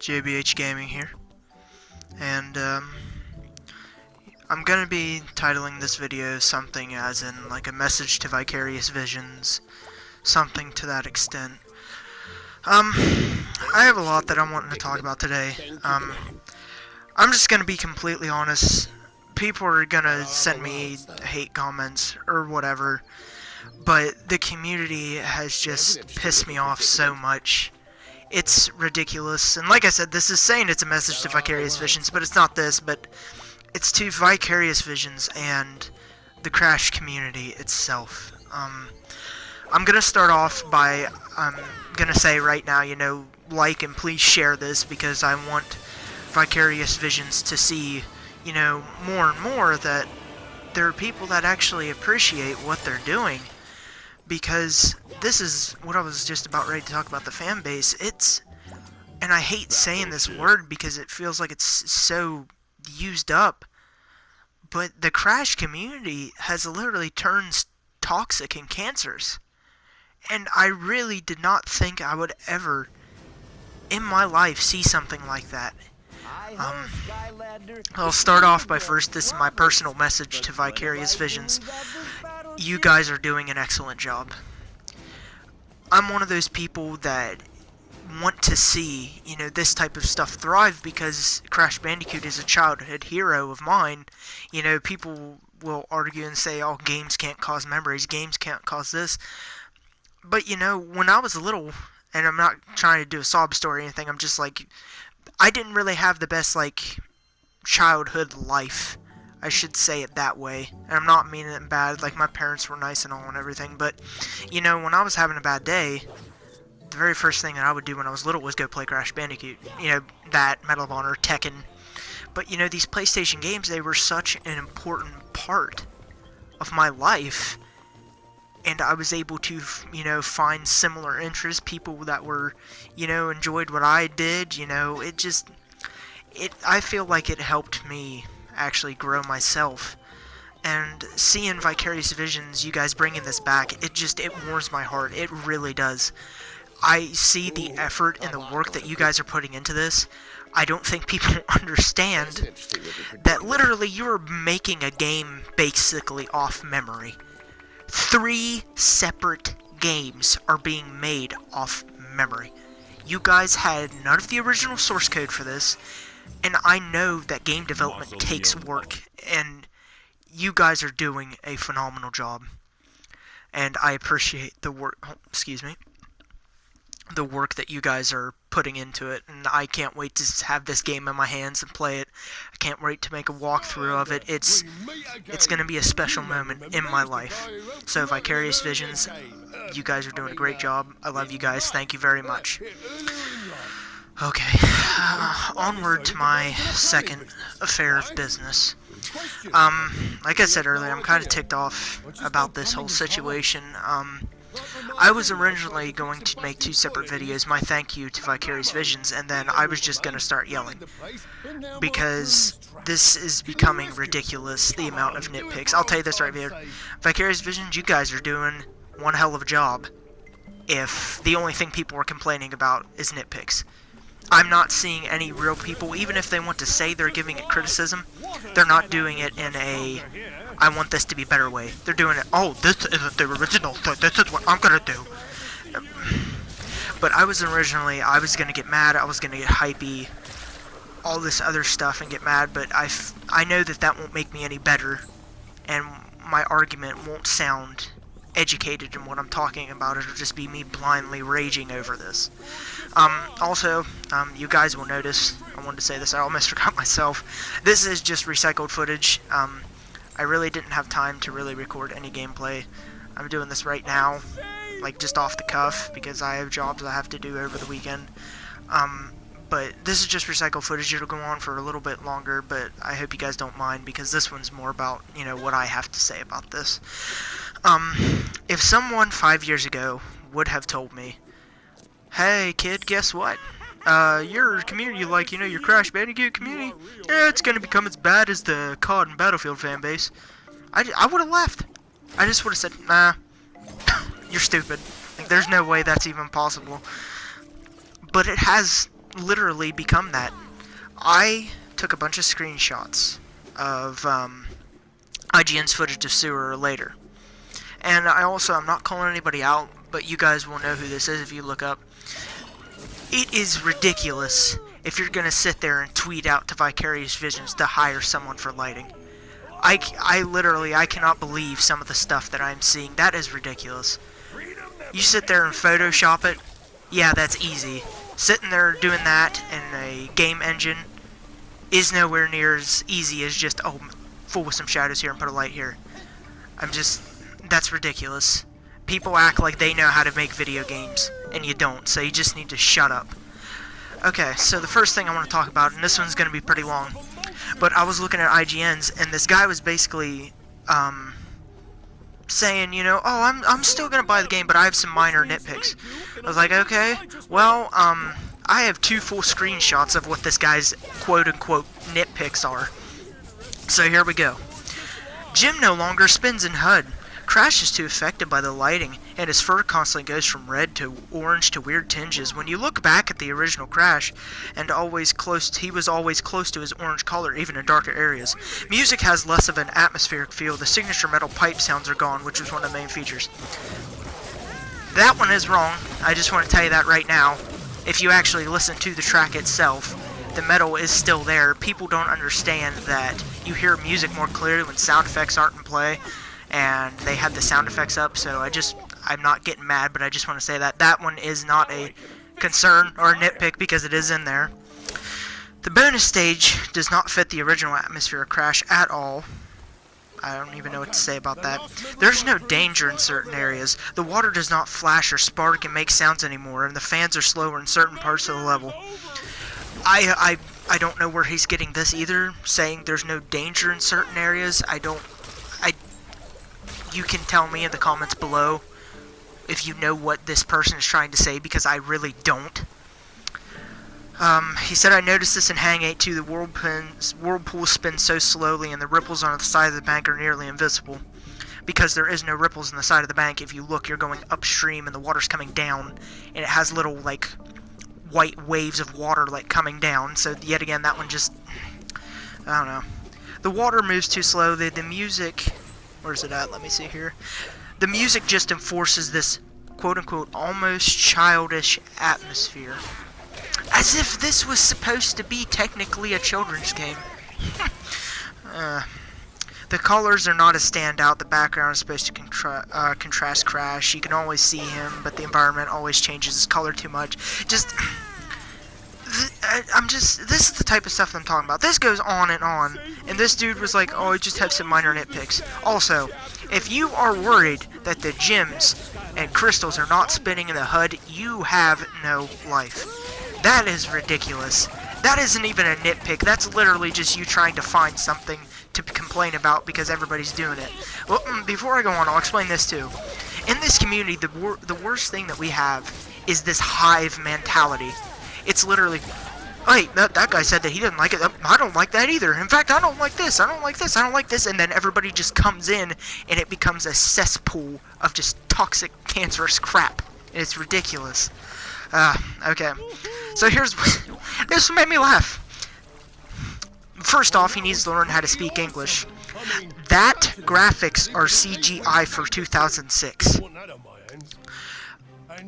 JBH Gaming here, and I'm gonna be titling this video something as in like a message to Vicarious Visions, something to that extent. I have a lot that I'm wanting to talk about today. I'm just gonna be completely honest. People are gonna send me hate comments or whatever, but the community has just pissed me off so much. It's ridiculous, and like I said, this is saying it's a message to Vicarious Visions, but it's not this, but it's to Vicarious Visions and the Crash community itself. I'm gonna start off by, gonna say right now, like and please share this, because I want Vicarious Visions to see, more and more that there are people that actually appreciate what they're doing. Because this is what I was just about ready to talk about, the fan base. And I hate saying this word because it feels like it's so used up, but the Crash community has literally turned toxic and cancerous. And I really did not think I would ever in my life see something like that. I'll start off by first, this is my personal message to Vicarious Visions. You guys are doing an excellent job. I'm one of those people that want to see, this type of stuff thrive, because Crash Bandicoot is a childhood hero of mine. People will argue and say, oh, games can't cause memories, games can't cause this. But, when I was little, and I'm not trying to do a sob story or anything, I'm just like, I didn't really have the best, childhood life. I should say it that way. And I'm not meaning it bad, my parents were nice and all and everything, but, when I was having a bad day, the very first thing that I would do when I was little was go play Crash Bandicoot. That, Medal of Honor, Tekken. But, these PlayStation games, they were such an important part of my life. And I was able to, find similar interests, people that were, enjoyed what I did, I feel like it helped me actually grow myself. And seeing Vicarious Visions, you guys bringing this back, it warms my heart. It really does. I see the effort and the work that you guys are putting into this. I don't think people understand that literally you're making a game basically off memory. 3 separate games are being made off memory. You guys had none of the original source code for this, and I know that game development takes work, and you guys are doing a phenomenal job. And I appreciate the work, the work that you guys are putting into it, and I can't wait to have this game in my hands and play it. I can't wait to make a walkthrough of it. It's going to be a special moment in my life. So Vicarious Visions, you guys are doing a great job. I love you guys. Thank you very much. Okay, onward to my second affair of business. Like I said earlier, I'm kind of ticked off about this whole situation. I was originally going to make 2 separate videos, my thank you to Vicarious Visions, and then I was just going to start yelling. Because this is becoming ridiculous, the amount of nitpicks. I'll tell you this right here. Vicarious Visions, you guys are doing one hell of a job if the only thing people are complaining about is nitpicks. I'm not seeing any real people, even if they want to say they're giving it criticism, they're not doing it in a, I want this to be better way. They're doing it, oh, this isn't the original, so this is what I'm gonna do. But I was gonna get mad, I was gonna get hypey, all this other stuff and get mad, but I know that won't make me any better, and my argument won't sound educated in what I'm talking about. It'll just be me blindly raging over this. Also, you guys will notice, I wanted to say this, I almost forgot myself, this is just recycled footage. I really didn't have time to really record any gameplay. I'm doing this right now, just off the cuff, because I have jobs I have to do over the weekend. But this is just recycled footage. It'll go on for a little bit longer, but I hope you guys don't mind, because this one's more about, what I have to say about this. If someone 5 years ago would have told me, hey kid, guess what? Your community, your Crash Bandicoot community, it's gonna become as bad as the COD and Battlefield fan base, I would have left. I just would have said, nah, you're stupid. There's no way that's even possible. But it has literally become that. I took a bunch of screenshots of IGN's footage of Sewer later. And I'm not calling anybody out, but you guys will know who this is if you look up. It is ridiculous if you're going to sit there and tweet out to Vicarious Visions to hire someone for lighting. I cannot believe some of the stuff that I'm seeing. That is ridiculous. You sit there and Photoshop it, yeah, that's easy. Sitting there doing that in a game engine is nowhere near as easy as just, oh, fool with some shadows here and put a light here. That's ridiculous. People act like they know how to make video games, and you don't, so you just need to shut up. Okay, so the first thing I want to talk about, and this one's going to be pretty long, but I was looking at IGN's, and this guy was basically, saying, you know, oh, I'm still going to buy the game, but I have some minor nitpicks. I was like, okay, well, I have 2 full screenshots of what this guy's quote-unquote nitpicks are. So here we go. Jim no longer spins in HUD. Crash is too affected by the lighting, and his fur constantly goes from red to orange to weird tinges. When you look back at the original Crash, and he was always close to his orange color, even in darker areas. Music has less of an atmospheric feel. The signature metal pipe sounds are gone, which was one of the main features. That one is wrong. I just want to tell you that right now. If you actually listen to the track itself, the metal is still there. People don't understand that you hear music more clearly when sound effects aren't in play. And they had the sound effects up, so I'm not getting mad, but I just want to say that one is not a concern or a nitpick because it is in there. The bonus stage does not fit the original atmosphere of Crash at all. I don't even know what to say about that. There's no danger in certain areas. The water does not flash or spark and make sounds anymore, and the fans are slower in certain parts of the level. I don't know where he's getting this either, saying there's no danger in certain areas. You can tell me in the comments below if you know what this person is trying to say, because I really don't. He said, I noticed this in Hang 8 too. The whirlpool spins so slowly and the ripples on the side of the bank are nearly invisible. Because there is no ripples on the side of the bank. If you look, you're going upstream and the water's coming down. And it has little, like, white waves of water, like, coming down. So, yet again, that one just, I don't know. The water moves too slow. The music... Where's it at? Let me see here. The music just enforces this quote-unquote almost childish atmosphere. As if this was supposed to be technically a children's game. The colors are not as standout. The background is supposed to contrast Crash. You can always see him, but the environment always changes his color too much. This is the type of stuff I'm talking about. This goes on, and this dude was like, oh, I just have some minor nitpicks. Also, if you are worried that the gems and crystals are not spinning in the HUD, you have no life. That is ridiculous. That isn't even a nitpick. That's literally just you trying to find something to complain about because everybody's doing it. Well, before I go on, I'll explain this too. In this community, the worst thing that we have is this hive mentality. It's literally, hey, that guy said that he didn't like it. I don't like that either. In fact, I don't like this. I don't like this. I don't like this. And then everybody just comes in, and it becomes a cesspool of just toxic, cancerous crap. It's ridiculous. Okay. So this made me laugh. First off, he needs to learn how to speak English. That graphics are CGI for 2006.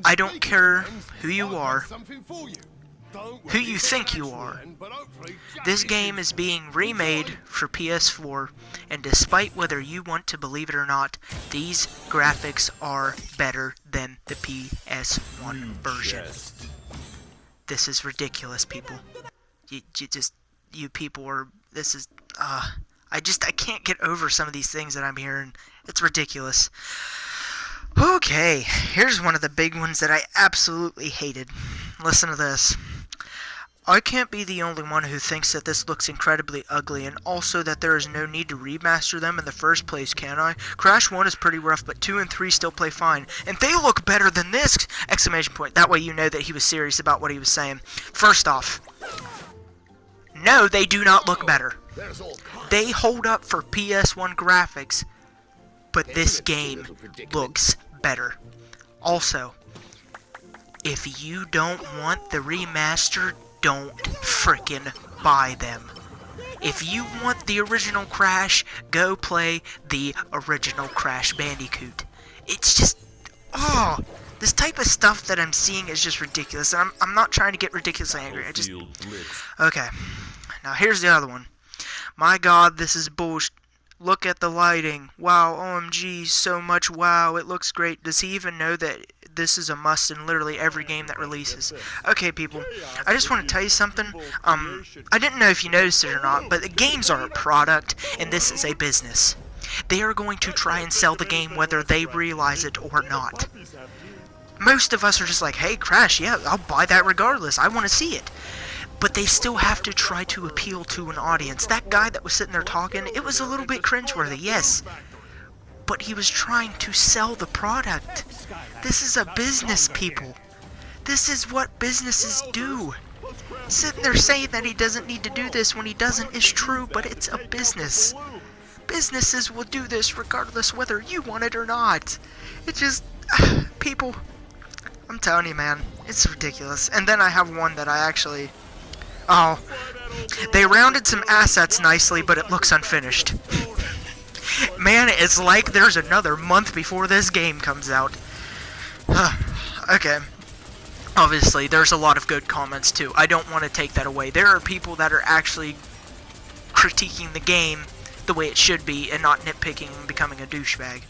I don't care who you are, who you think you are. This game is being remade for PS4, and despite whether you want to believe it or not, these graphics are better than the PS1 version. This is ridiculous, people. You people are, this is, I can't get over some of these things that I'm hearing. It's ridiculous. Okay, here's one of the big ones that I absolutely hated. Listen to this. I can't be the only one who thinks that this looks incredibly ugly, and also that there is no need to remaster them in the first place, can I? Crash 1 is pretty rough, but 2 and 3 still play fine. And they look better than this! Exclamation point. That way you know that he was serious about what he was saying. First off, no, they do not look better. They hold up for PS1 graphics, but this game looks better. Also, if you don't want the remaster, don't frickin' buy them. If you want the original Crash, go play the original Crash Bandicoot. It's just, oh, this type of stuff that I'm seeing is just ridiculous. And I'm not trying to get ridiculously angry. Okay, now here's the other one. My God, this is bullshit. Look at the lighting. Wow, OMG, so much wow. It looks great. Does he even know that this is a must in literally every game that releases? Okay, people, I just want to tell you something. I didn't know if you noticed it or not, but the games are a product, and this is a business. They are going to try and sell the game whether they realize it or not. Most of us are just like, hey, Crash, yeah, I'll buy that regardless. I want to see it. But they still have to try to appeal to an audience. That guy that was sitting there talking, it was a little bit cringeworthy, yes. But he was trying to sell the product. This is a business, people. This is what businesses do. Sitting there saying that he doesn't need to do this when he doesn't is true, but it's a business. Businesses will do this regardless whether you want it or not. It just, people, I'm telling you, man, it's ridiculous. And then I have one that I actually... Oh, they rounded some assets nicely, but it looks unfinished. Man, it's like there's another month before this game comes out. Okay. Obviously, there's a lot of good comments, too. I don't want to take that away. There are people that are actually critiquing the game the way it should be and not nitpicking and becoming a douchebag.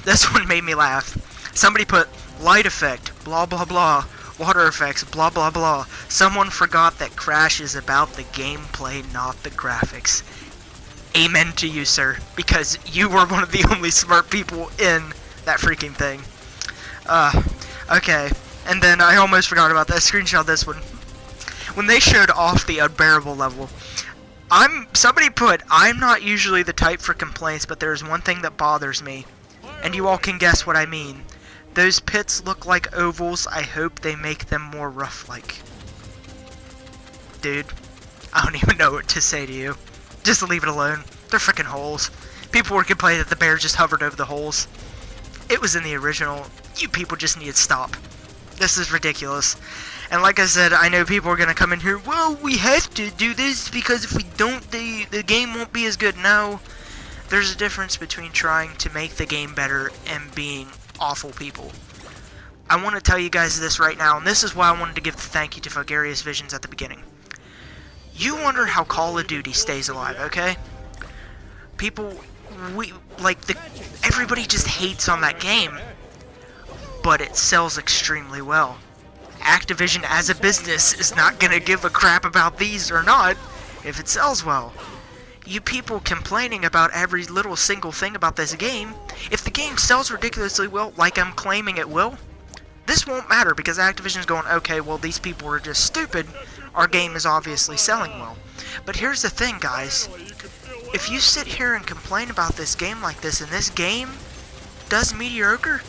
This one made me laugh. Somebody put, light effect, blah blah blah. Water effects, blah blah blah. Someone forgot that Crash is about the gameplay, not the graphics. Amen to you, sir, because you were one of the only smart people in that freaking thing. Okay, and then I almost forgot about that. Screenshot this one. When they showed off the unbearable level, somebody put, I'm not usually the type for complaints, but there's one thing that bothers me, and you all can guess what I mean. Those pits look like ovals. I hope they make them more rough-like. Dude, I don't even know what to say to you. Just leave it alone. They're freaking holes. People were complaining that the bear just hovered over the holes. It was in the original. You people just need to stop. This is ridiculous. And like I said, I know people are going to come in here, well, we have to do this because if we don't, the game won't be as good. No. There's a difference between trying to make the game better and being awful people. I want to tell you guys this right now, and this is why I wanted to give the thank you to Vicarious Visions at the beginning. You wonder how Call of Duty stays alive, okay? People, everybody just hates on that game, but it sells extremely well. Activision as a business is not gonna give a crap about these or not if it sells well. You people complaining about every little single thing about this game, if the game sells ridiculously well, like I'm claiming it will, this won't matter because Activision's going, okay, well, these people are just stupid. Our game is obviously selling well. But here's the thing, guys. If you sit here and complain about this game like this, and this game does mediocre,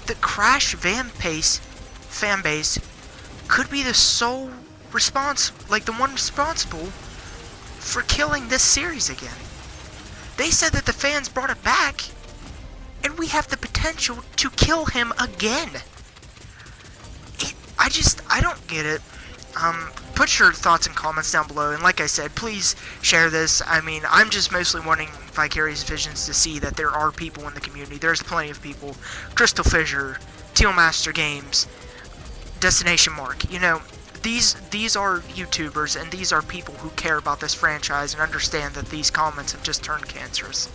the Crash fan base could be the sole the one responsible for killing this series again. They said that the fans brought it back, and we have the potential to kill him again. I don't get it. Put your thoughts and comments down below, and like I said, please share this. I mean, I'm just mostly wanting Vicarious Visions to see that there are people in the community. There's plenty of people. Crystal Fissure, Teal Master Games, Destination Mark, you know, these are YouTubers, and these are people who care about this franchise and understand that these comments have just turned cancerous.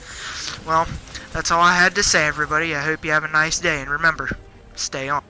Well, that's all I had to say, everybody. I hope you have a nice day, and remember, stay on.